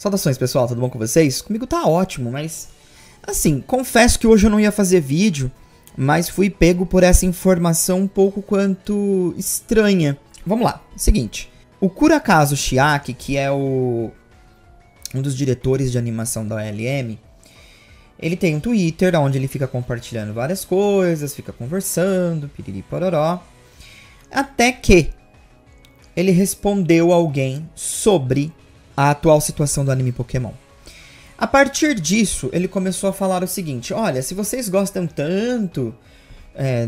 Saudações, pessoal, tudo bom com vocês? Comigo tá ótimo, mas... assim, confesso que hoje eu não ia fazer vídeo, mas fui pego por essa informação um pouco quanto estranha. Vamos lá, seguinte. O Kurakazu Chiaki, que é um dos diretores de animação da OLM, ele tem um Twitter onde ele fica compartilhando várias coisas, fica conversando, piriri pororó. Até que ele respondeu alguém sobre a atual situação do anime Pokémon. A partir disso, ele começou a falar o seguinte: olha, se vocês gostam tanto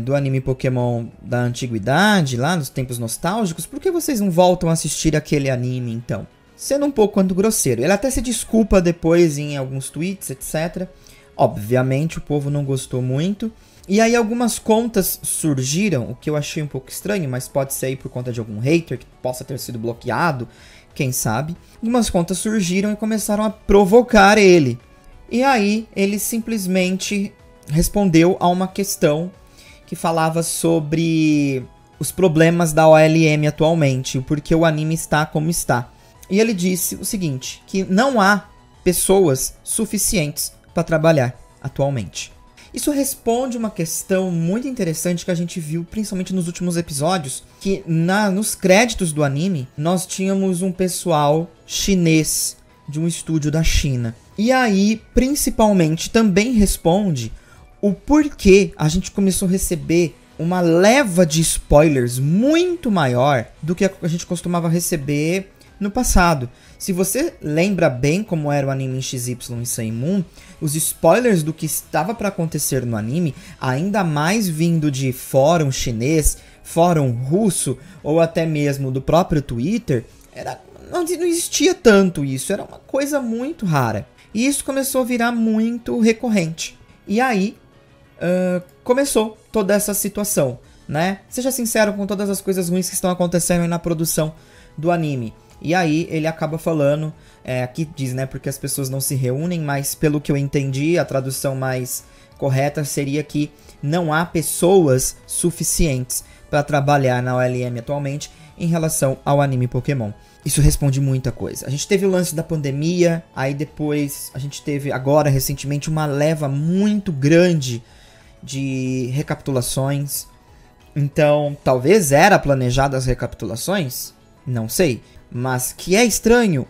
do anime Pokémon da antiguidade, lá nos tempos nostálgicos, por que vocês não voltam a assistir aquele anime, então? Sendo um pouco quanto grosseiro. Ele até se desculpa depois em alguns tweets, etc. Obviamente, o povo não gostou muito. E aí algumas contas surgiram, o que eu achei um pouco estranho, mas pode ser aí por conta de algum hater que possa ter sido bloqueado, quem sabe. Algumas contas surgiram e começaram a provocar ele. E aí ele simplesmente respondeu a uma questão que falava sobre os problemas da OLM atualmente, o porquê o anime está como está. E ele disse o seguinte, que não há pessoas suficientes para trabalhar atualmente. Isso responde uma questão muito interessante que a gente viu, principalmente nos últimos episódios, que nos créditos do anime, nós tínhamos um pessoal chinês de um estúdio da China. E aí, principalmente, também responde o porquê a gente começou a receber uma leva de spoilers muito maior do que a gente costumava receber no passado. Se você lembra bem como era o anime XY e Sun Moon, os spoilers do que estava para acontecer no anime, ainda mais vindo de fórum chinês, fórum russo ou até mesmo do próprio Twitter, não existia tanto isso, era uma coisa muito rara. E isso começou a virar muito recorrente. E aí começou toda essa situação, né? Seja sincero com todas as coisas ruins que estão acontecendo aí na produção do anime. E aí ele acaba falando, aqui diz, né, porque as pessoas não se reúnem, mas pelo que eu entendi, a tradução mais correta seria que não há pessoas suficientes para trabalhar na OLM atualmente em relação ao anime Pokémon. Isso responde muita coisa. A gente teve o lance da pandemia, aí depois a gente teve agora recentemente uma leva muito grande de recapitulações. Então, talvez era planejada as recapitulações, não sei. Mas que é estranho,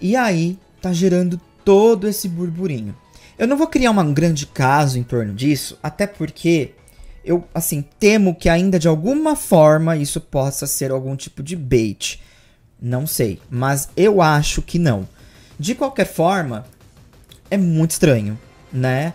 E aí, tá gerando todo esse burburinho. Eu não vou criar um grande caso em torno disso, até porque eu, assim, temo que ainda de alguma forma isso possa ser algum tipo de bait. Não sei, mas eu acho que não. De qualquer forma, é muito estranho, né?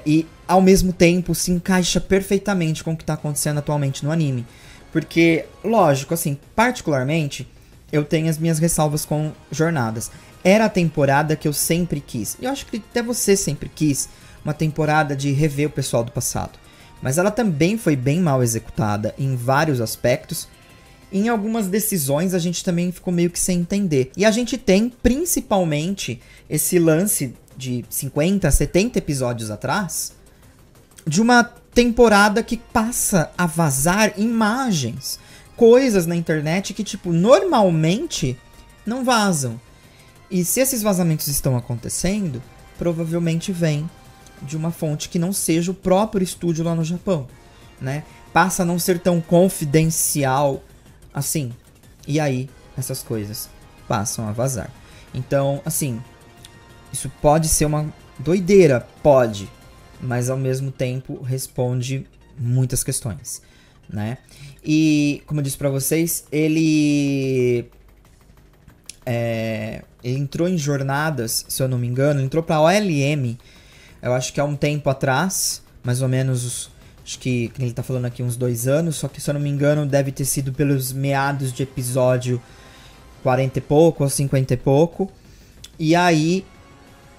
E ao mesmo tempo se encaixa perfeitamente com o que tá acontecendo atualmente no anime. Porque, lógico, assim, particularmente, eu tenho as minhas ressalvas com jornadas. Era a temporada que eu sempre quis. E eu acho que até você sempre quis uma temporada de rever o pessoal do passado. Mas ela também foi bem mal executada em vários aspectos. Em algumas decisões a gente também ficou meio que sem entender. E a gente tem, principalmente, esse lance de 50, 70 episódios atrás, de uma temporada que passa a vazar imagens, coisas na internet que, tipo, normalmente não vazam. E se esses vazamentos estão acontecendo, provavelmente vem de uma fonte que não seja o próprio estúdio lá no Japão, né? Passa a não ser tão confidencial assim. E aí, essas coisas passam a vazar. Então, assim, isso pode ser uma doideira, pode. Mas ao mesmo tempo responde muitas questões, né? E, como eu disse pra vocês, ele entrou em jornadas, se eu não me engano, ele entrou pra OLM, eu acho que há um tempo atrás, mais ou menos, acho que ele tá falando aqui uns 2 anos, só que se eu não me engano deve ter sido pelos meados de episódio 40 e pouco ou 50 e pouco. E aí,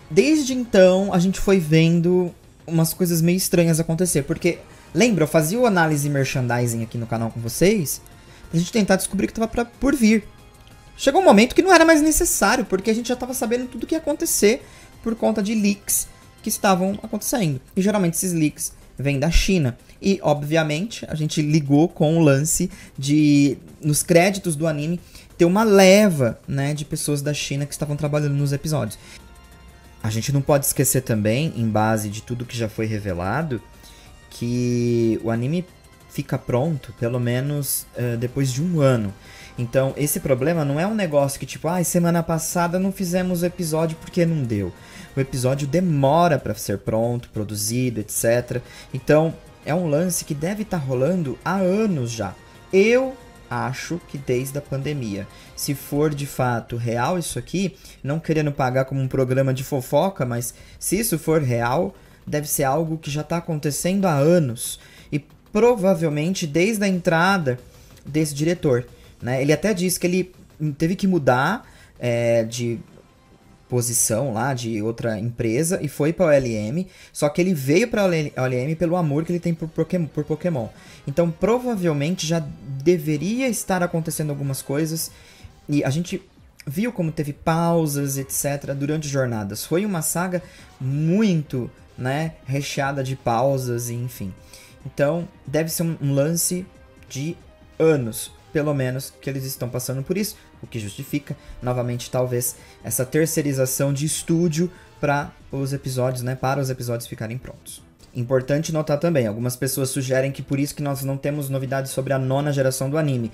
desde então, a gente foi vendo umas coisas meio estranhas acontecer, porque, lembra, eu fazia o análise merchandising aqui no canal com vocês, pra gente tentar descobrir o que tava por vir. Chegou um momento que não era mais necessário, porque a gente já tava sabendo tudo o que ia acontecer por conta de leaks que estavam acontecendo. E geralmente esses leaks vêm da China. E, obviamente, a gente ligou com o lance de, nos créditos do anime, ter uma leva, né, de pessoas da China que estavam trabalhando nos episódios. A gente não pode esquecer também, em base de tudo que já foi revelado, que o anime fica pronto, pelo menos depois de 1 ano. Então, esse problema não é um negócio que tipo, semana passada não fizemos o episódio porque não deu. O episódio demora para ser pronto, produzido, etc. Então, é um lance que deve estar rolando há anos já. Eu acho que desde a pandemia. Se for de fato real isso aqui, não querendo pagar como um programa de fofoca, mas se isso for real, deve ser algo que já está acontecendo há anos. E provavelmente desde a entrada desse diretor. Né? Ele até disse que ele teve que mudar de posição lá, de outra empresa, e foi para o OLM, só que ele veio para o OLM pelo amor que ele tem por Pokémon. Então provavelmente já deveria estar acontecendo algumas coisas, e a gente viu como teve pausas, etc, durante jornadas. Foi uma saga muito, né, recheada de pausas, e enfim. Então deve ser um lance de anos, pelo menos, que eles estão passando por isso, o que justifica, novamente, talvez, essa terceirização de estúdio para os episódios, né, para os episódios ficarem prontos. Importante notar também, algumas pessoas sugerem que por isso que nós não temos novidades sobre a 9ª geração do anime.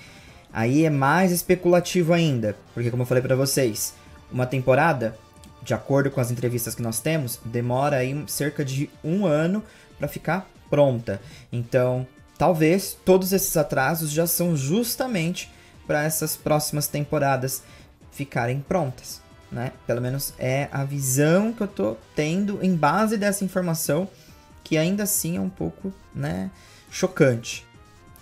Aí é mais especulativo ainda, porque como eu falei para vocês, uma temporada, de acordo com as entrevistas que nós temos, demora aí cerca de 1 ano para ficar pronta. Então, talvez todos esses atrasos já são justamente para essas próximas temporadas ficarem prontas, né? Pelo menos é a visão que eu tô tendo em base dessa informação, que ainda assim é um pouco, né, chocante.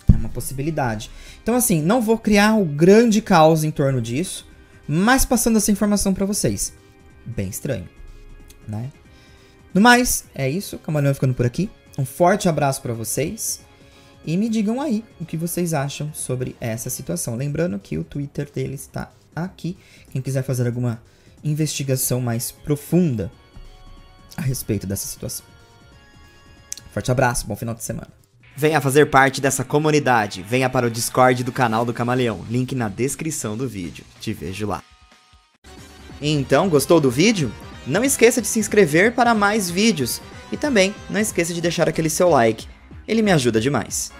É uma possibilidade. Então, assim, não vou criar um grande caos em torno disso, mas passando essa informação para vocês. Bem estranho, né? No mais, é isso. Camaleão ficando por aqui. Um forte abraço para vocês. E me digam aí o que vocês acham sobre essa situação. Lembrando que o Twitter dele está aqui. Quem quiser fazer alguma investigação mais profunda a respeito dessa situação. Forte abraço, bom final de semana. Venha fazer parte dessa comunidade. Venha para o Discord do canal do Camaleão. Link na descrição do vídeo. Te vejo lá. Então, gostou do vídeo? Não esqueça de se inscrever para mais vídeos. E também não esqueça de deixar aquele seu like. Ele me ajuda demais.